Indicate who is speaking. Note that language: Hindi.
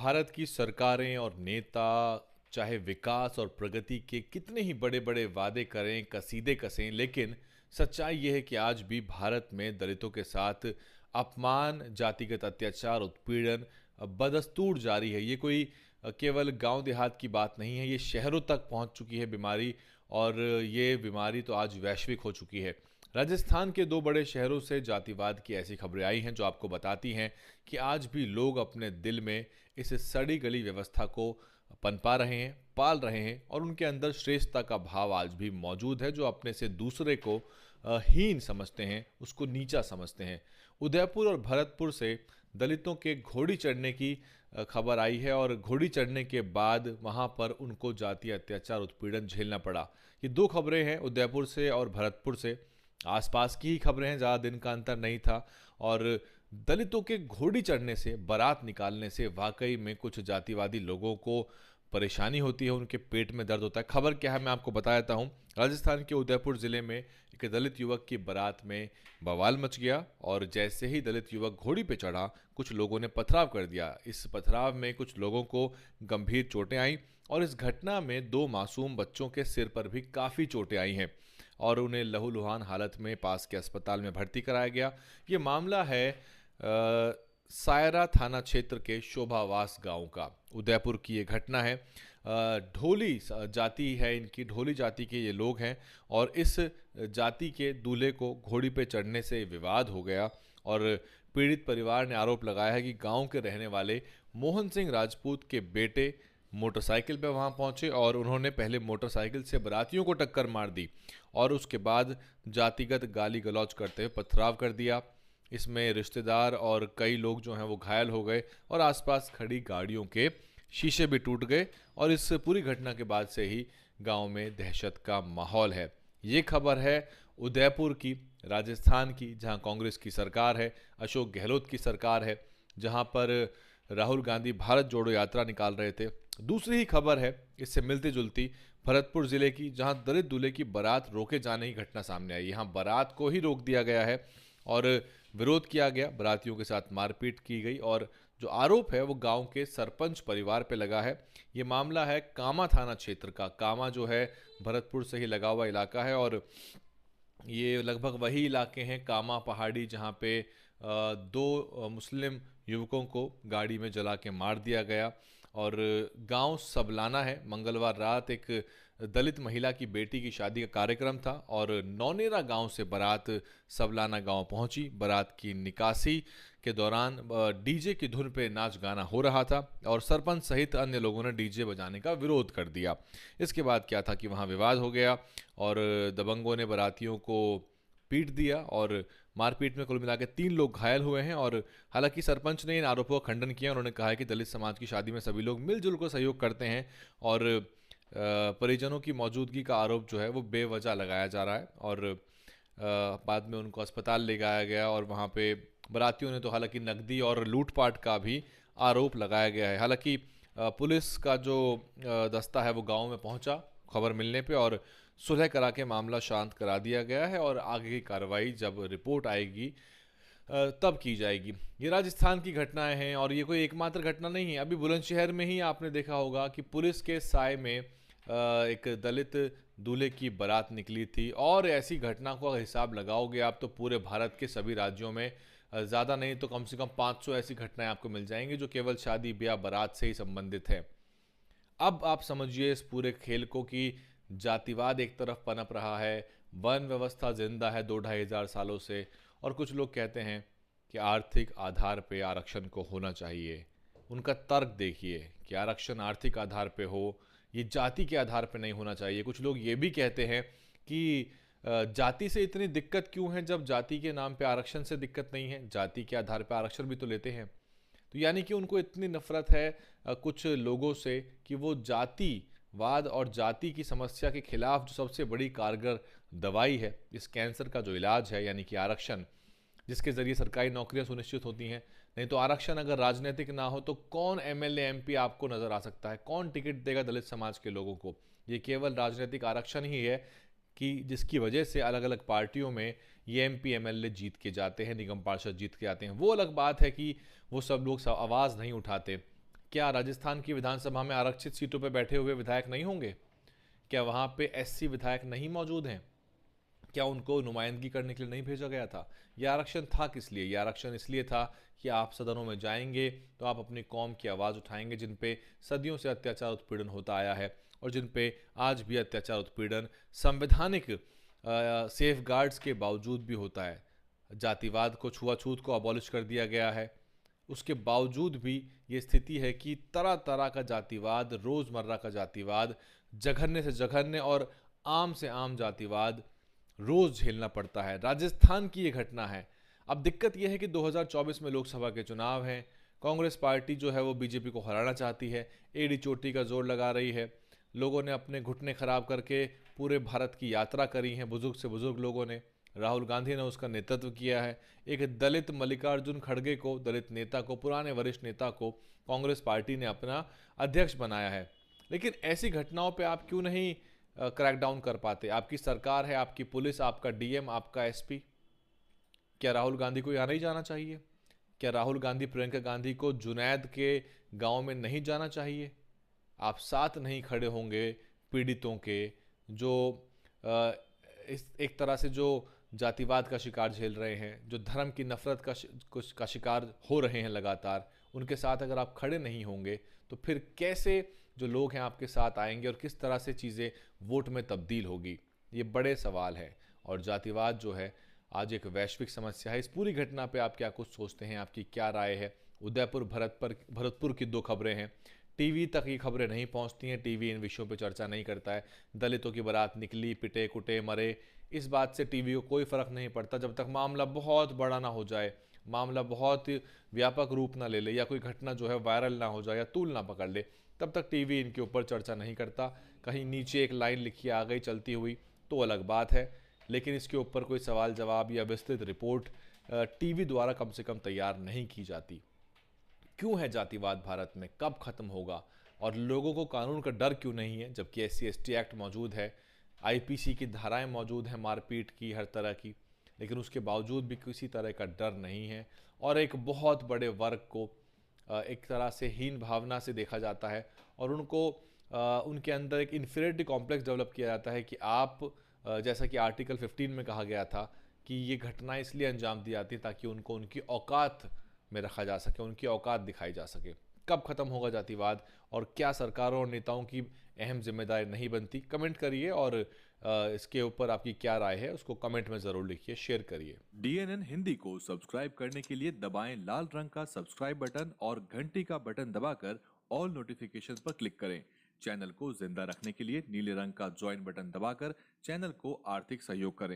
Speaker 1: भारत की सरकारें और नेता चाहे विकास और प्रगति के कितने ही बड़े बड़े वादे करें, कसीदे कसें, लेकिन सच्चाई यह है कि आज भी भारत में दलितों के साथ अपमान, जातिगत अत्याचार, उत्पीड़न बदस्तूर जारी है। ये कोई केवल गांव देहात की बात नहीं है, ये शहरों तक पहुंच चुकी है बीमारी। और ये बीमारी तो आज वैश्विक हो चुकी है। राजस्थान के दो बड़े शहरों से जातिवाद की ऐसी खबरें आई हैं जो आपको बताती हैं कि आज भी लोग अपने दिल में इस सड़ी गली व्यवस्था को पनपा रहे हैं, पाल रहे हैं, और उनके अंदर श्रेष्ठता का भाव आज भी मौजूद है। जो अपने से दूसरे को हीन समझते हैं, उसको नीचा समझते हैं। उदयपुर और भरतपुर से दलितों के घोड़ी चढ़ने की खबर आई है, और घोड़ी चढ़ने के बाद वहां पर उनको जातीय अत्याचार, उत्पीड़न झेलना पड़ा। ये दो खबरें हैं, उदयपुर से और भरतपुर से। आसपास की ही खबरें हैं, ज़्यादा दिन का अंतर नहीं था। और दलितों के घोड़ी चढ़ने से, बारात निकालने से वाकई में कुछ जातिवादी लोगों को परेशानी होती है, उनके पेट में दर्द होता है। खबर क्या है मैं आपको बता देता हूँ। राजस्थान के उदयपुर ज़िले में एक दलित युवक की बारात में बवाल मच गया, और जैसे ही दलित युवक घोड़ी पे चढ़ा, कुछ लोगों ने पथराव कर दिया। इस पथराव में कुछ लोगों को गंभीर चोटें आईं, और इस घटना में दो मासूम बच्चों के सिर पर भी काफ़ी चोटें आई हैं, और उन्हें लहूलुहान हालत में पास के अस्पताल में भर्ती कराया गया। ये मामला है सायरा थाना क्षेत्र के शोभावास गांव का। उदयपुर की ये घटना है। ढोली जाति है इनकी, ढोली जाति के ये लोग हैं, और इस जाति के दूल्हे को घोड़ी पे चढ़ने से विवाद हो गया। और पीड़ित परिवार ने आरोप लगाया है कि गांव के रहने वाले मोहन सिंह राजपूत के बेटे मोटरसाइकिल पे वहां पहुंचे, और उन्होंने पहले मोटरसाइकिल से बारातियों को टक्कर मार दी, और उसके बाद जातिगत गाली गलौज करते हुए पथराव कर दिया। इसमें रिश्तेदार और कई लोग जो हैं वो घायल हो गए, और आसपास खड़ी गाड़ियों के शीशे भी टूट गए। और इस पूरी घटना के बाद से ही गांव में दहशत का माहौल है। ये खबर है उदयपुर की, राजस्थान की, जहां कांग्रेस की सरकार है, अशोक गहलोत की सरकार है, जहां पर राहुल गांधी भारत जोड़ो यात्रा निकाल रहे थे। दूसरी ही खबर है इससे मिलती जुलती, भरतपुर जिले की, जहां दलित दूल्हे की बारात रोके जाने की घटना सामने आई। यहां बारात को ही रोक दिया गया है और विरोध किया गया, बारातियों के साथ मारपीट की गई, और जो आरोप है वो गांव के सरपंच परिवार पे लगा है। ये मामला है कामा थाना क्षेत्र का। कामा जो है भरतपुर से ही लगा हुआ इलाका है, और ये लगभग वही इलाके हैं, कामा पहाड़ी, जहाँ पे दो मुस्लिम युवकों को गाड़ी में जला के मार दिया गया। और गांव सबलाना है। मंगलवार रात एक दलित महिला की बेटी की शादी का कार्यक्रम था, और नौनेरा गांव से बारात सबलाना गांव पहुंची। बारात की निकासी के दौरान डीजे की धुन पे नाच गाना हो रहा था, और सरपंच सहित अन्य लोगों ने डीजे बजाने का विरोध कर दिया। इसके बाद क्या था कि वहां विवाद हो गया, और दबंगों ने बारातियों को पीट दिया, और मारपीट में कुल मिला के 3 लोग घायल हुए हैं। और हालांकि सरपंच ने इन आरोपों का खंडन किया। उन्होंने कहा है कि दलित समाज की शादी में सभी लोग मिलजुल कर सहयोग करते हैं, और परिजनों की मौजूदगी का आरोप जो है वो बेवजह लगाया जा रहा है। और बाद में उनको अस्पताल ले जाया गया, और वहाँ पे बारातियों ने तो हालांकि नकदी और लूटपाट का भी आरोप लगाया गया है। हालांकि पुलिस का जो दस्ता है वो गांव में पहुंचा खबर मिलने पे, और सुलह करा के मामला शांत करा दिया गया है, और आगे की कार्रवाई जब रिपोर्ट आएगी तब की जाएगी। ये राजस्थान की घटनाएं हैं, और ये कोई एकमात्र घटना नहीं है। अभी बुलंदशहर में ही आपने देखा होगा कि पुलिस के साए में एक दलित दूल्हे की बारात निकली थी। और ऐसी घटना को अगर हिसाब लगाओगे आप तो पूरे भारत के सभी राज्यों में ज़्यादा नहीं तो कम से कम 500 ऐसी घटनाएं आपको मिल जाएंगी जो केवल शादी ब्याह बारात से ही संबंधित है। अब आप समझिए इस पूरे खेल को कि जातिवाद एक तरफ पनप रहा है, वन व्यवस्था जिंदा है 2-2.5 हजार सालों से, और कुछ लोग कहते हैं कि आर्थिक आधार पे आरक्षण को होना चाहिए। उनका तर्क देखिए कि आरक्षण आर्थिक आधार पे हो, ये जाति के आधार पे नहीं होना चाहिए। कुछ लोग ये भी कहते हैं कि जाति से इतनी दिक्कत क्यों है जब जाति के नाम पे आरक्षण से दिक्कत नहीं है, जाति के आधार पे आरक्षण भी तो लेते हैं। तो यानी कि उनको इतनी नफरत है कुछ लोगों से कि वो जातिवाद और जाति की समस्या के खिलाफ जो सबसे बड़ी कारगर दवाई है, इस कैंसर का जो इलाज है, यानी कि आरक्षण, जिसके जरिए सरकारी नौकरियां सुनिश्चित होती हैं। नहीं तो आरक्षण अगर राजनीतिक ना हो तो कौन एमएलए एमपी आपको नजर आ सकता है, कौन टिकट देगा दलित समाज के लोगों को। ये केवल राजनीतिक आरक्षण ही है कि जिसकी वजह से अलग अलग पार्टियों में ये एमपी एमएलए जीत के जाते हैं, निगम पार्षद जीत के आते हैं। वो अलग बात है कि वो सब लोग आवाज़ नहीं उठाते। क्या राजस्थान की विधानसभा में आरक्षित सीटों पर बैठे हुए विधायक नहीं होंगे? क्या वहां पे एससी विधायक नहीं मौजूद हैं? क्या उनको नुमाइंदगी करने के लिए नहीं भेजा गया था? यह आरक्षण था किस लिए? यह आरक्षण इसलिए था कि आप सदनों में जाएंगे तो आप अपनी कौम की आवाज़ उठाएंगे, जिन पे सदियों से अत्याचार उत्पीड़न होता आया है और जिन पे आज भी अत्याचार उत्पीड़न संवैधानिक सेफ गार्ड्स के बावजूद भी होता है। जातिवाद को, छुआछूत को अबॉलिश कर दिया गया है, उसके बावजूद भी ये स्थिति है कि तरह तरह का जातिवाद, रोज़मर्रा का जातिवाद, जघन्य से जघन्य और आम से आम जातिवाद रोज झेलना पड़ता है। राजस्थान की ये घटना है। अब दिक्कत यह है कि 2024 में लोकसभा के चुनाव हैं। कांग्रेस पार्टी जो है वो बीजेपी को हराना चाहती है, एड़ी चोटी का जोर लगा रही है। लोगों ने अपने घुटने खराब करके पूरे भारत की यात्रा करी है, बुजुर्ग से बुजुर्ग लोगों ने। राहुल गांधी ने उसका नेतृत्व किया है। एक दलित मल्लिकार्जुन खड़गे को, दलित नेता को, पुराने वरिष्ठ नेता को कांग्रेस पार्टी ने अपना अध्यक्ष बनाया है। लेकिन ऐसी घटनाओं पे आप क्यों नहीं क्रैकडाउन कर पाते? आपकी सरकार है, आपकी पुलिस, आपका डीएम, आपका एसपी। क्या राहुल गांधी को यहाँ नहीं जाना चाहिए? क्या राहुल गांधी, प्रियंका गांधी को जुनैद के गांव में नहीं जाना चाहिए? आप साथ नहीं खड़े होंगे पीड़ितों के, जो इस एक तरह से जो जातिवाद का शिकार झेल रहे हैं, जो धर्म की नफरत का शिकार हो रहे हैं लगातार, उनके साथ अगर आप खड़े नहीं होंगे तो फिर कैसे जो लोग हैं आपके साथ आएंगे और किस तरह से चीज़ें वोट में तब्दील होगी? ये बड़े सवाल है। और जातिवाद जो है आज एक वैश्विक समस्या है। इस पूरी घटना पे आप क्या कुछ सोचते हैं? आपकी क्या राय है? उदयपुर भरतपुर की 2 खबरें हैं। टीवी तक ये खबरें नहीं पहुंचती हैं, टीवी इन विषयों पे चर्चा नहीं करता है। दलितों की बारात निकली, पिटे कुटे मरे, इस बात से टीवी को कोई फर्क नहीं पड़ता जब तक मामला बहुत बड़ा ना हो जाए, मामला बहुत व्यापक रूप ना ले ले, या कोई घटना जो है वायरल ना हो जाए या तूल ना पकड़ ले, तब तक टीवी इनके ऊपर चर्चा नहीं करता। कहीं नीचे एक लाइन लिखी आ गई चलती हुई तो अलग बात है, लेकिन इसके ऊपर कोई सवाल जवाब या विस्तृत रिपोर्ट टीवी द्वारा कम से कम तैयार नहीं की जाती। क्यों है जातिवाद भारत में? कब खत्म होगा? और लोगों को कानून का डर क्यों नहीं है, जबकि SC/ST एक्ट मौजूद है, IPC की धाराएं मौजूद हैं मारपीट की, हर तरह की, लेकिन उसके बावजूद भी किसी तरह का डर नहीं है। और एक बहुत बड़े वर्ग को एक तरह से हीन भावना से देखा जाता है और उनको उनके अंदर एक इन्फीरियरिटी कॉम्प्लेक्स डेवलप किया जाता है कि आप जैसा कि आर्टिकल 15 में कहा गया था कि ये घटना इसलिए अंजाम दी जाती है ताकि उनको उनकी औकात में रखा जा सके, उनकी औकात दिखाई जा सके। कब खत्म होगा जातिवाद और क्या सरकारों और नेताओं की अहम जिम्मेदारी नहीं बनती? कमेंट करिए और इसके ऊपर आपकी क्या राय है उसको कमेंट में ज़रूर लिखिए, शेयर करिए।
Speaker 2: DNN हिंदी को सब्सक्राइब करने के लिए दबाएं लाल रंग का सब्सक्राइब बटन और घंटी का बटन दबाकर ऑल नोटिफिकेशंस पर क्लिक करें। चैनल को जिंदा रखने के लिए नीले रंग का ज्वाइन बटन दबाकर चैनल को आर्थिक सहयोग करें।